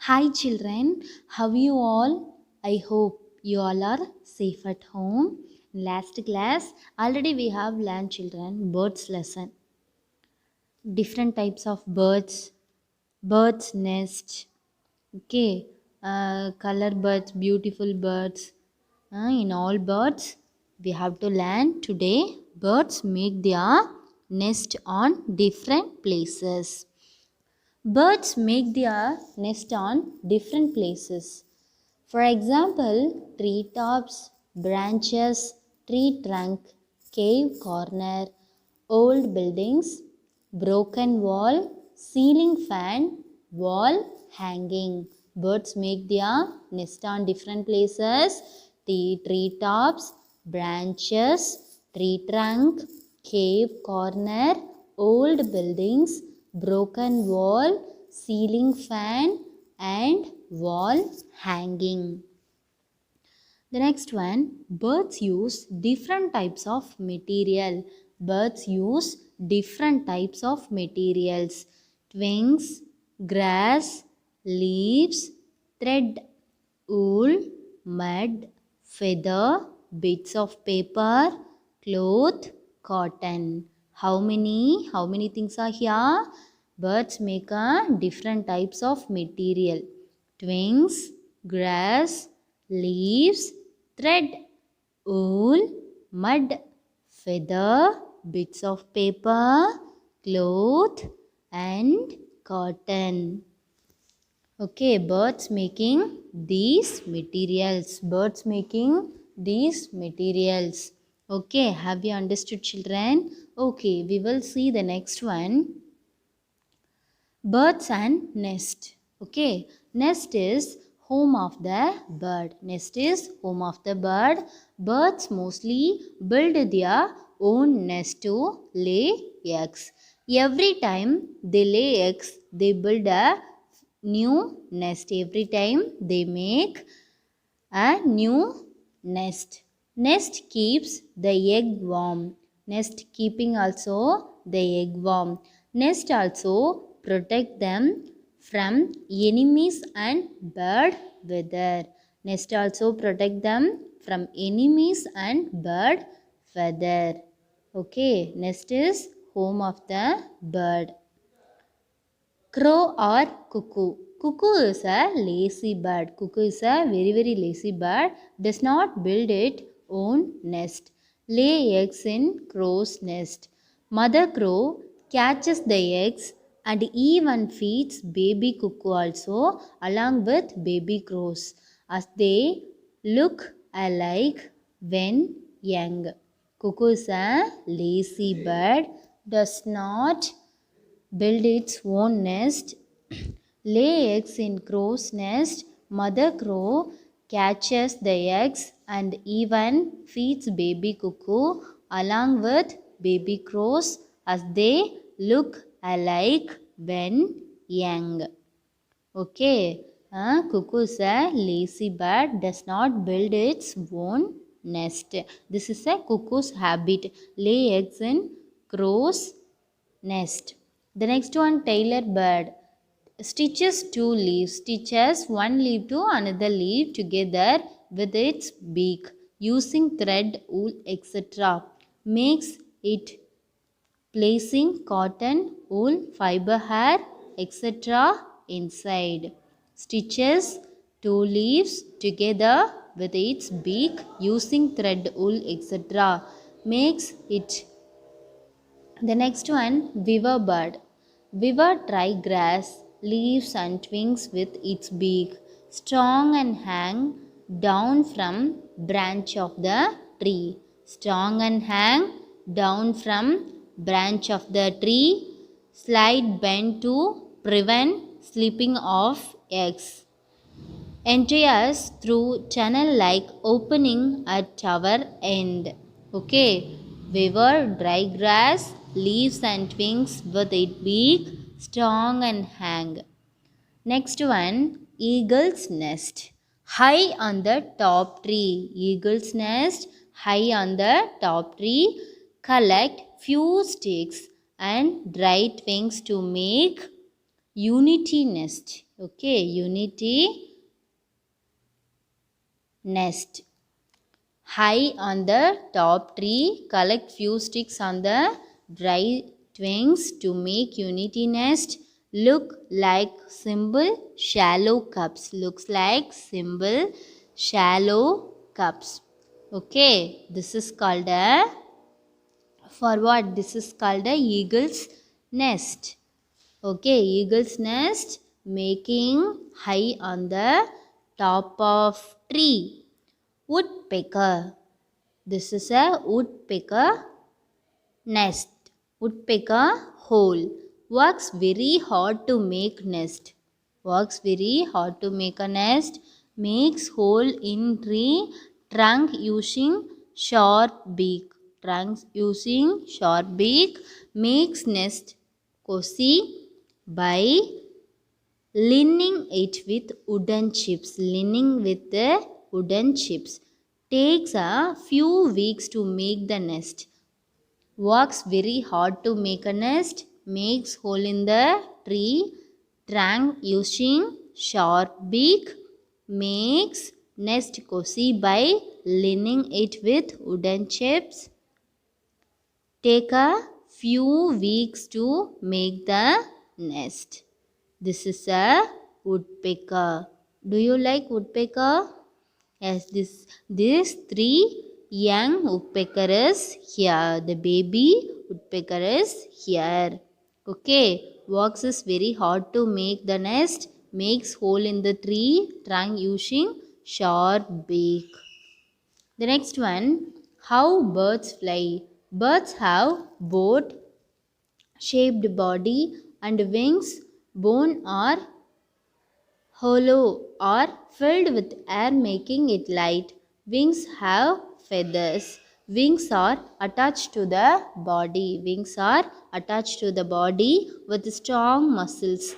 Hi children, how you all? I hope you all are safe at home. Last class already we have learned children birds lesson. Different types of birds nest. Okay, color birds, beautiful birds. In all birds we have to learn today. Birds make their nest on different places. Birds make their nest on different places. For example, tree tops, branches, tree trunk, cave corner, old buildings, broken wall, ceiling fan, wall hanging. Birds make their nest on different places. Tree tops, branches, tree trunk, cave corner, old buildings, broken wall, ceiling fan, and wall hanging. The next one, birds use different types of material. Birds use different types of materials. Twigs, grass, leaves, thread, wool, mud, feather, bits of paper, cloth, cotton. How many things are here? Birds make a different types of material. Twigs, grass, leaves, thread, wool, mud, feather, bits of paper, cloth, and cotton. Okay, birds making these materials. Birds making these materials. Okay, have you understood children? Okay, we will see the next one. Birds and nest. Okay, nest is home of the bird. Nest is home of the bird. Birds mostly build their own nest to lay eggs. Every time they lay eggs, they build a new nest. Every time they make a new nest. Nest keeps the egg warm. Nest keeping also the egg warm. Nest also protect them from enemies and bad weather. Nest also protect them from enemies and bad weather. Okay, nest is home of the bird. Crow or cuckoo. Cuckoo is a lazy bird. Cuckoo is a very lazy bird. Does not build its own nest. Lay eggs in crow's nest. Mother crow catches the eggs and even feeds baby cuckoo also along with baby crows as they look alike when young. Cuckoo is a lazy bird. Does not build its own nest, lay eggs in crow's nest. Mother crow catches the eggs and even feeds baby cuckoo along with baby crows as they look alike when young. Okay, cuckoo is a lazy bird, does not build its own nest. This is a cuckoo's habit, lay eggs in crow's nest. The next one, tailor bird. Stitches two leaves. Stitches one leaf to another leaf together with its beak using thread, wool, etc. Makes it placing cotton, wool, fiber hair, etc. inside. Stitches two leaves together with its beak using thread, wool, etc. Makes it. The next one, weaver bird. Weaver dry grass, leaves and twigs with its beak, strong and hang down from branch of the tree. Strong and hang down from branch of the tree, slide bend to prevent slipping of eggs. Enters through channel like opening at our end. Okay, weaver dry grass, leaves and twigs with it beak, strong and hang. Next one, eagle's nest. High on the top tree. Eagle's nest, high on the top tree. Collect few sticks and dry twigs to make unity nest. Okay, unity nest. High on the top tree, collect few sticks on the dry twigs to make unity nest. Look like simple shallow cups. Looks like simple shallow cups. Okay, this is called a, for what? This is called a eagle's nest. Okay, eagle's nest making high on the top of tree. Woodpecker. This is a woodpecker nest. Woodpecker hole. Works very hard to make nest. Works very hard to make a nest. Makes hole in tree trunk using sharp beak. Trunks using sharp beak. Makes nest cozy by lining it with wooden chips. Lining with the wooden chips. Takes a few weeks to make the nest. Works very hard to make a nest. Makes hole in the tree trunk using sharp beak. Makes nest cozy by lining it with wooden chips. Take a few weeks to make the nest. This is a woodpecker. Do you like woodpecker? Yes, this three young woodpecker is here. The baby woodpecker is here. Okay, works is very hard to make the nest. Makes hole in the tree trunk using sharp beak. The next one, how birds fly. Birds have boat shaped body and wings. Bone or hollow or filled with air making it light. Wings have feathers. Wings are attached to the body. Wings are attached to the body with strong muscles.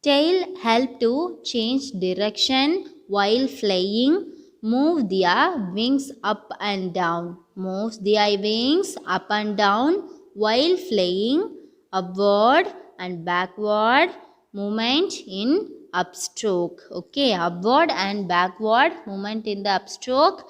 Tail help to change direction while flying. Move their wings up and down. Moves their wings up and down while flying. Upward and backward movement in upstroke. Okay, upward and backward movement in the upstroke.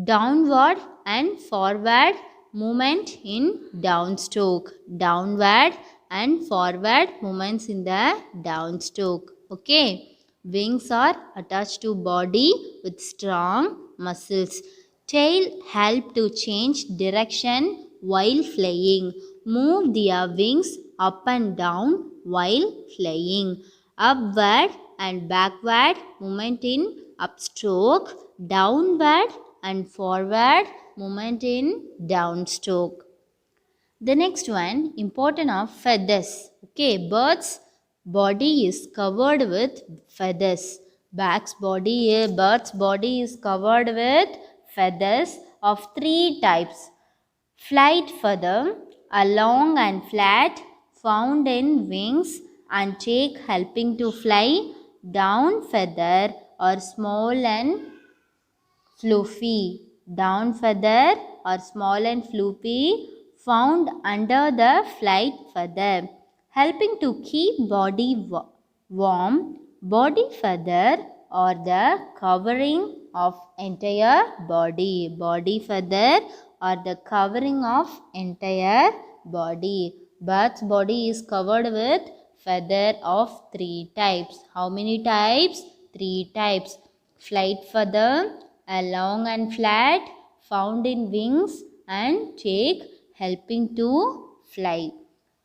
Downward and forward movement in downstroke. Downward and forward movements in the downstroke. Okay, wings are attached to body with strong muscles. Tail help to change direction while flying. Move their wings up and down while flying. Upward and backward movement in upstroke. Downward and forward movement in downstroke. The next one, important of feathers. Okay, bird's body is covered with feathers. Bird's body is covered with feathers of three types. Flight feather, a long and flat, found in wings and take helping to fly. Down feather or small and fluffy. Down feather or small and fluffy, found under the flight feather, helping to keep body warm. Body feather or the covering of entire body. Body feather or the covering of entire body. Bird's body is covered with feather of three types. How many types? Three types. Flight feather, a long and flat, found in wings and take helping to fly.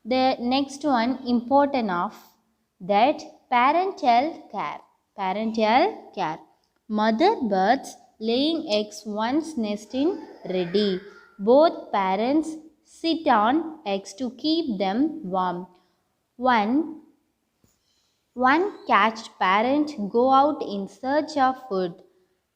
The next one, important of that, parental care. Parental care. Mother birds laying eggs once nesting ready. Both parents sit on eggs to keep them warm. One catched parent go out in search of food.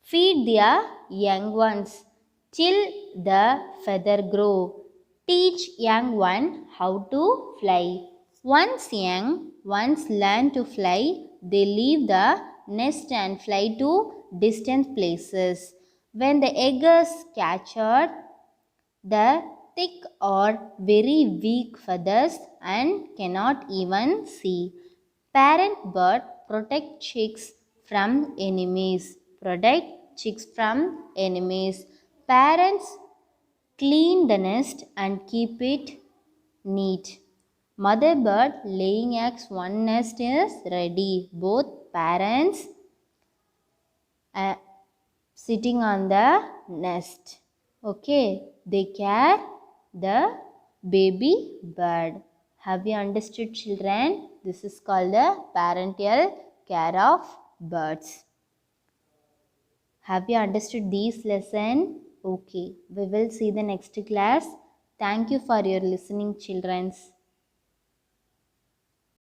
Feed their young ones till the feather grow. Teach young one how to fly. Once young ones learn to fly, they leave the nest and fly to distant places. When the egg is captured, the thick or very weak feathers and cannot even see. Parent bird protect chicks from enemies. Protect chicks from enemies. Parents clean the nest and keep it neat. Mother bird laying eggs, one nest is ready. Both parents sitting on the nest. Okay, they care the baby bird. Have you understood, children? This is called the parental care of birds. Have you understood this lesson? Okay, we will see the next class. Thank you for your listening, children.